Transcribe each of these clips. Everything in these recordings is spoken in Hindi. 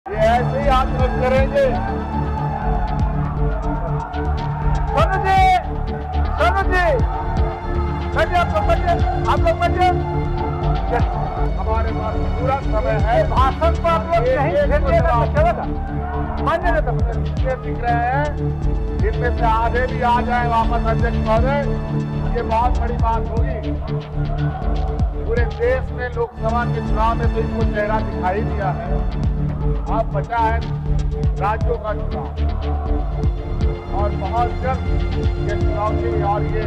ये ऐसे ही आंदोलन करेंगे। सोनू जी, सोनू जी, बैठिए, आप लोग बैठिए। हमारे पास पूरा समय है। भाषण को आप लोग नहीं सुनिएगा तो चलेगा, मान्य नहीं तो जितने दिख रहे हैं इनमें से आधे भी आ जाए वापस अध्यक्ष महोदय, ये बहुत बड़ी बात होगी। पूरे देश में लोकसभा के चुनाव में तो इनको चेहरा दिखाई दिया है, अब बचा है राज्यों का चुनाव और बहुत जल्द ये चुनौती और ये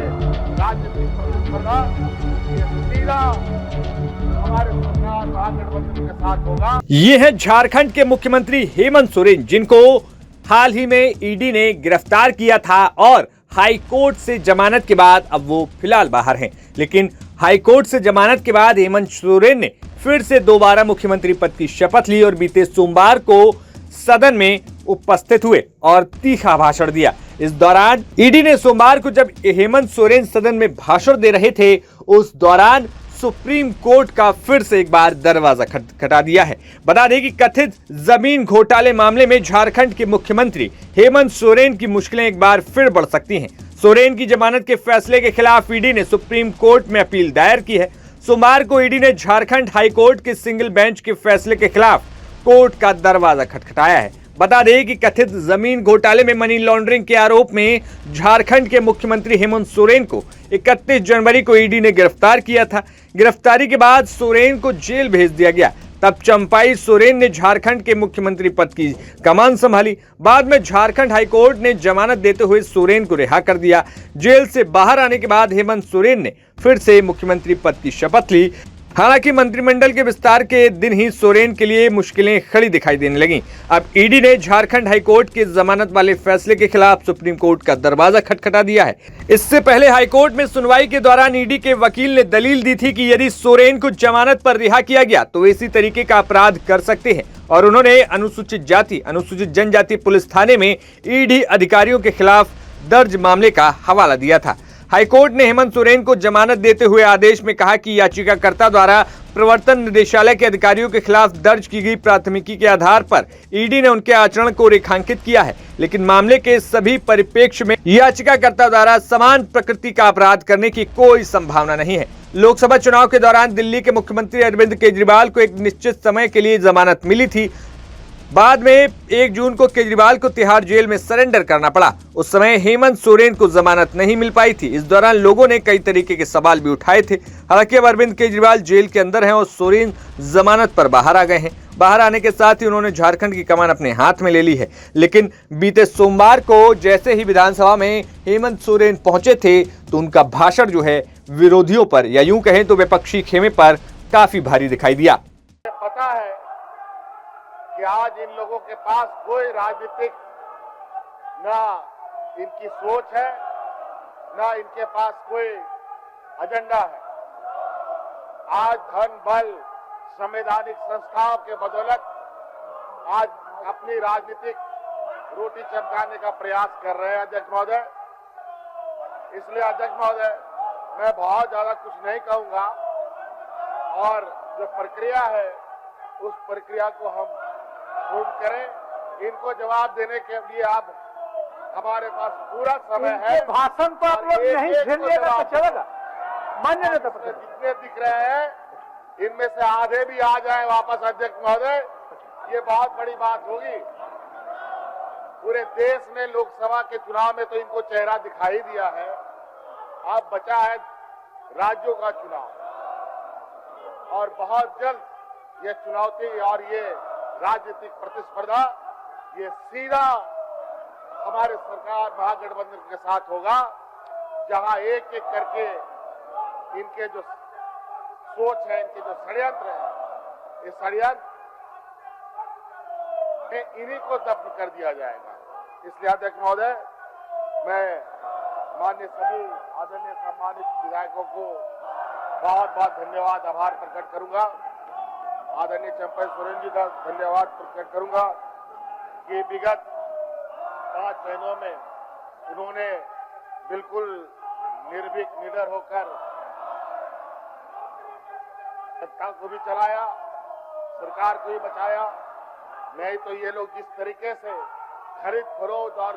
राजनीतिक प्रतिस्पर्धा ये सीधा हमारे सरकार महागठबंधन के साथ होगा। ये है झारखंड के मुख्यमंत्री हेमंत सोरेन, जिनको हाल ही में ईडी ने गिरफ्तार किया था और हाई कोर्ट से जमानत के बाद अब वो फिलहाल बाहर हैं। लेकिन हाई कोर्ट से जमानत के बाद हेमंत सोरेन ने फिर से दोबारा मुख्यमंत्री पद की शपथ ली और बीते सोमवार को सदन में उपस्थित हुए और तीखा भाषण दिया। इस दौरान ईडी ने सोमवार को जब हेमंत सोरेन सदन में भाषण दे रहे थे, उस दौरान सुप्रीम कोर्ट का फिर से एक बार दरवाजा खटखटा दिया है। बता दें कि कथित जमीन घोटाले मामले में झारखंड के मुख्यमंत्री हेमंत सोरेन की मुश्किलें एक बार फिर बढ़ सकती हैं। सोरेन की जमानत के फैसले के खिलाफ ईडी ने सुप्रीम कोर्ट में अपील दायर की है। सोमवार को ईडी ने झारखंड हाई कोर्ट के सिंगल बेंच के फैसले के खिलाफ कोर्ट का दरवाजा खटखटाया है। बता दें कि कथित जमीन घोटाले में मनी लॉन्ड्रिंग के आरोप में झारखंड के मुख्यमंत्री हेमंत सोरेन को 31 जनवरी को ईडी ने गिरफ्तार किया था। गिरफ्तारी के बाद सोरेन को जेल भेज दिया गया। तब चंपाई सोरेन ने झारखंड के मुख्यमंत्री पद की कमान संभाली। बाद में झारखंड हाईकोर्ट ने जमानत देते हुए सोरेन को रिहा कर दिया। जेल से बाहर आने के बाद हेमंत सोरेन ने फिर से मुख्यमंत्री पद की शपथ ली। हालांकि मंत्रिमंडल के विस्तार के दिन ही सोरेन के लिए मुश्किलें खड़ी दिखाई देने लगी। अब ईडी ने झारखंड हाईकोर्ट के जमानत वाले फैसले के खिलाफ सुप्रीम कोर्ट का दरवाजा खटखटा दिया है। इससे पहले हाईकोर्ट में सुनवाई के दौरान ईडी के वकील ने दलील दी थी कि यदि सोरेन को जमानत पर रिहा किया गया तो वे इसी तरीके का अपराध कर सकते हैं और उन्होंने अनुसूचित जाति अनुसूचित जनजाति पुलिस थाने में ईडी अधिकारियों के खिलाफ दर्ज मामले का हवाला दिया था। हाईकोर्ट ने हेमंत सोरेन को जमानत देते हुए आदेश में कहा कि याचिकाकर्ता द्वारा प्रवर्तन निदेशालय के अधिकारियों के खिलाफ दर्ज की गई प्राथमिकी के आधार पर ईडी ने उनके आचरण को रेखांकित किया है, लेकिन मामले के सभी परिप्रेक्ष्य में याचिकाकर्ता द्वारा समान प्रकृति का अपराध करने की कोई संभावना नहीं है। लोकसभा चुनाव के दौरान दिल्ली के मुख्यमंत्री अरविंद केजरीवाल को एक निश्चित समय के लिए जमानत मिली थी। बाद में 1 जून को केजरीवाल को तिहाड़ जेल में सरेंडर करना पड़ा। उस समय हेमंत सोरेन को जमानत नहीं मिल पाई थी। इस दौरान लोगों ने कई तरीके के सवाल भी उठाए थे। हालांकि अब अरविंद केजरीवाल जेल के अंदर हैं और सोरेन जमानत पर बाहर आ गए हैं। बाहर आने के साथ ही उन्होंने झारखंड की कमान अपने हाथ में ले ली है। लेकिन बीते सोमवार को जैसे ही विधानसभा में हेमंत सोरेन पहुंचे थे तो उनका भाषण जो है विरोधियों पर या यूं कहें तो विपक्षी खेमे पर काफी भारी दिखाई दिया। पता है कि आज इन लोगों के पास कोई राजनीतिक ना इनकी सोच है, ना इनके पास कोई एजेंडा है। आज धन बल संवैधानिक संस्थाओं के बदौलत आज अपनी राजनीतिक रोटी चमकाने का प्रयास कर रहे हैं अध्यक्ष महोदय। इसलिए अध्यक्ष महोदय मैं बहुत ज्यादा कुछ नहीं कहूंगा और जो प्रक्रिया है उस प्रक्रिया को हम पूर्ण करें। इनको जवाब देने के लिए आप हमारे पास पूरा समय है। भाषण तो आप लोग नहीं सुनिएगा तो चलेगा, मान्य नहीं तो जितने दिख रहे हैं इनमें से आधे भी आ जाए वापस अध्यक्ष महोदय, ये बहुत बड़ी बात होगी। पूरे देश में लोकसभा के चुनाव में तो इनको चेहरा दिखाई दिया है, अब बचा है राज्यों का चुनाव और बहुत जल्द ये चुनौती और ये राजनीतिक प्रतिस्पर्धा ये सीधा हमारे सरकार महागठबंधन के साथ होगा, जहां एक एक करके इनके जो सोच है, इनके जो षड्यंत्र है, इस षड्यंत्र में इन्हीं को दफन कर दिया जाएगा। इसलिए अध्यक्ष महोदय मैं माननीय सभी आदरणीय सम्मानित विधायकों को बहुत बहुत धन्यवाद आभार प्रकट करूंगा। आदरणीय चंपाई सोरेन जी का धन्यवाद प्रकट करूंगा कि विगत 5 महीनों में उन्होंने बिल्कुल निर्भीक निडर होकर सत्ता को भी चलाया, सरकार को भी बचाया नहीं तो ये लोग जिस तरीके से खरीद फरोख्त और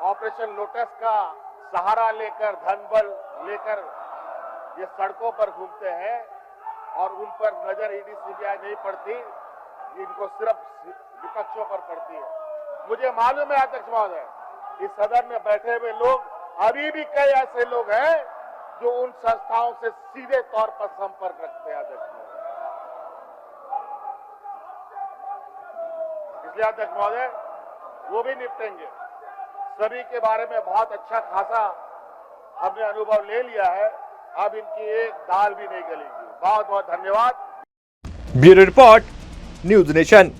ऑपरेशन लोटस का सहारा लेकर धन बल लेकर ये सड़कों पर घूमते हैं और उन पर नजर ईडी सीबीआई नहीं पड़ती, इनको सिर्फ विपक्षों पर पड़ती है। मुझे मालूम है अध्यक्ष महोदय, इस सदन में बैठे हुए लोग अभी भी कई ऐसे लोग हैं जो उन संस्थाओं से सीधे तौर पर संपर्क रखते हैं अध्यक्ष महोदय। इसलिए अध्यक्ष महोदय वो भी निपटेंगे। सभी के बारे में बहुत अच्छा खासा हमने अनुभव ले लिया है, अब इनकी एक दाल भी नहीं गलेगी। बहुत बहुत धन्यवाद। Bureau report, news nation.